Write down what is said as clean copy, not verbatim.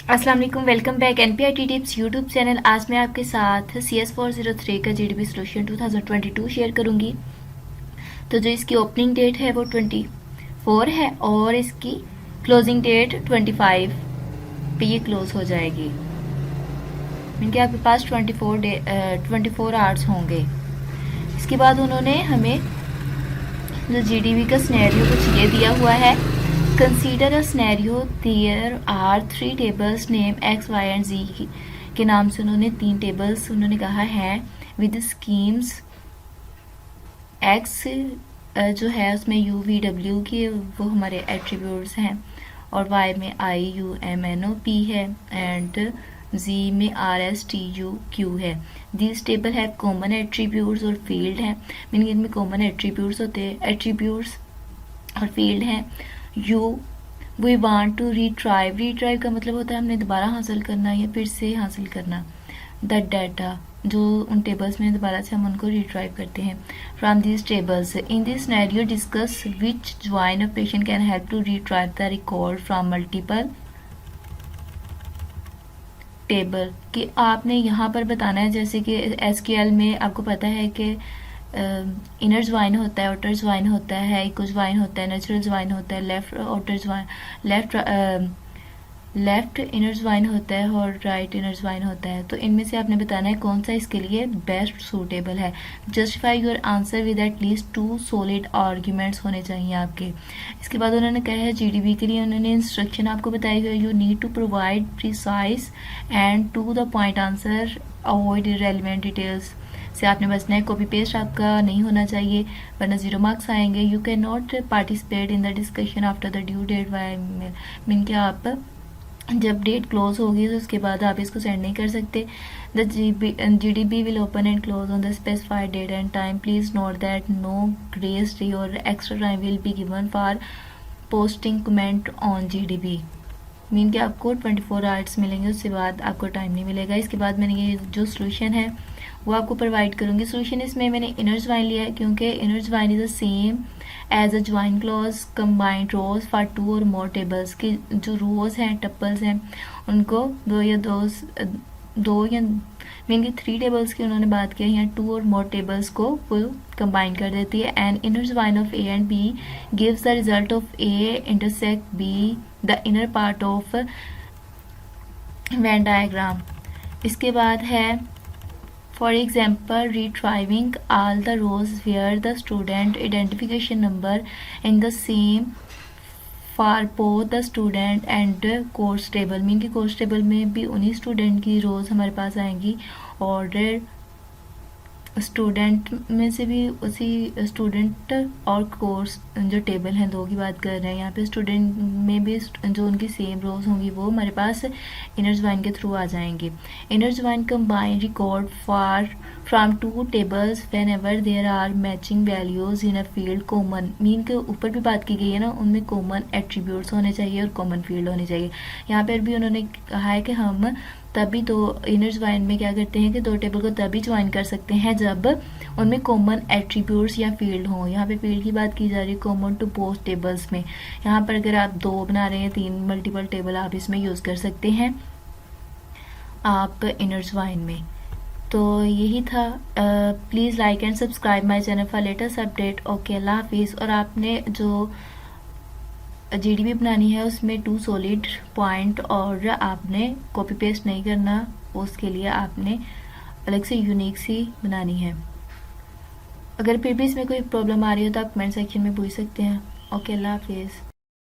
अस्सलाम वालेकुम, welcome back NPRT tips YouTube channel. आज मैं आपके साथ CS403 का जीडीपी सोल्यूशन 2022 शेयर करूंगी। तो जो इसकी ओपनिंग डेट है वो 24 है और इसकी क्लोजिंग डेट 25 पे ये क्लोज हो जाएगी। मीन कि आपके पास 24 आवर्स होंगे। इसके बाद उन्होंने हमें जो जीडीपी का सिनेरियो कुछ ये दिया हुआ है। Consider a scenario there are 3 tables name X Y and Z के नाम से उन्होंने 3 टेबल्स उन्होंने कहा है विद स्कीम्स एक्स जो है उसमें यू वी डब्ल्यू के वो हमारे एट्रीब्यूट्स हैं और वाई में I U M N O P है एंड जी में R S T U Q है। दिस टेबल है कॉमन एट्रीब्यूट्स और फील्ड है। मीनिंग इनमें कॉमन एट्रीब्यूट्स होते हैं, एट्रीब्यूट्स और फील्ड हैं। You we want to retrieve का मतलब होता है हमने दोबारा हासिल करना या फिर से हासिल करना। द डाटा जो उन टेबल्स में दोबारा से हम उनको रिट्राइव करते हैं from this tables. In this scenario discuss which join operation can help to retrieve the record from multiple table. कि आपने यहाँ पर बताना है, जैसे कि SQL में आपको पता है कि इनर ज्वाइन होता है, आउटर ज्वाइन होता है, इक्वल ज्वाइन होता है, नेचुरल ज्वाइन होता है, left outer join, left inner join होता है और राइट इनर ज्वाइन होता है। तो इनमें से आपने बताना है कौन सा इसके लिए बेस्ट सूटेबल है। Justify your answer with at least 2 solid arguments होने चाहिए आपके। इसके बाद उन्होंने कहा है जीडीबी के लिए उन्होंने इंस्ट्रक्शन आपको बताई हुई, you need to provide precise and to the point answer, avoid irrelevant details से आपने बचना है। कॉपी पेस्ट आपका नहीं होना चाहिए वरना 0 मार्क्स आएंगे। You can not participate in the discussion after the due date by mail. Mean कि आप जब डेट क्लोज होगी तो उसके बाद आप इसको सेंड नहीं कर सकते। The GDB will open and close on the specified date and time. Please note that no grace day और extra time will be given for posting comment on GDB। Mean कि आपको 24 आवर्स मिलेंगे, उसके बाद आपको टाइम नहीं मिलेगा। इसके बाद मैंने ये जो सोल्यूशन है वो आपको प्रोवाइड करूँगी। सोल्यूशन इसमें मैंने इनर ज्वाइन लिया है क्योंकि inner join is the same as a join clause combined rows for 2 और मोर टेबल्स। की जो रोज हैं, टप्पल्स हैं, उनको दो या मीन की 3 टेबल्स की उन्होंने बात की है, यहाँ 2 और मोर टेबल्स को वो कंबाइन कर देती है। And inner join of A and B gives the result of A intersect B the inner part of Venn diagram. इसके बाद है for example retrieving all the rows where the student identification number in the same for both the student and course table। Mean कि course table में भी उन्हीं student की रोज हमारे पास आएंगी और स्टूडेंट में से भी उसी स्टूडेंट और कोर्स जो टेबल हैं, 2 की बात कर रहे हैं यहाँ पे। स्टूडेंट में भी जो उनकी सेम रोज होंगी वो हमारे पास इनर ज्वाइन के थ्रू आ जाएंगे। Inner join combine record for from 2 tables whenever there are matching values in a field common. Mean के ऊपर भी बात की गई है ना, उनमें कॉमन एट्रीब्यूट्स होने चाहिए और कॉमन फील्ड होने चाहिए। यहाँ पर भी उन्होंने कहा है कि हम तभी तो इनर ज्वाइन में क्या करते हैं कि 2 टेबल को तभी ज्वाइन कर सकते हैं जब उनमें कॉमन एट्रीब्यूट्स या फील्ड हो। यहाँ पे फील्ड की बात की जा रही है कॉमन टू बोथ टेबल्स में। यहाँ पर अगर आप 2 बना रहे हैं, 3 मल्टीपल टेबल आप इसमें यूज़ कर सकते हैं आप इनर ज्वाइन में। तो यही था। Please like and subscribe my channel for latest update. Okay, अल्लाह हाफिज़। और आपने जो GDB बनानी है उसमें 2 सॉलिड पॉइंट और आपने कॉपी पेस्ट नहीं करना, उसके लिए आपने अलग से यूनिक सी बनानी है। अगर फिर भी इसमें कोई प्रॉब्लम आ रही हो तो आप कमेंट सेक्शन में पूछ सकते हैं। ओके, अल्लाह हाफिज़।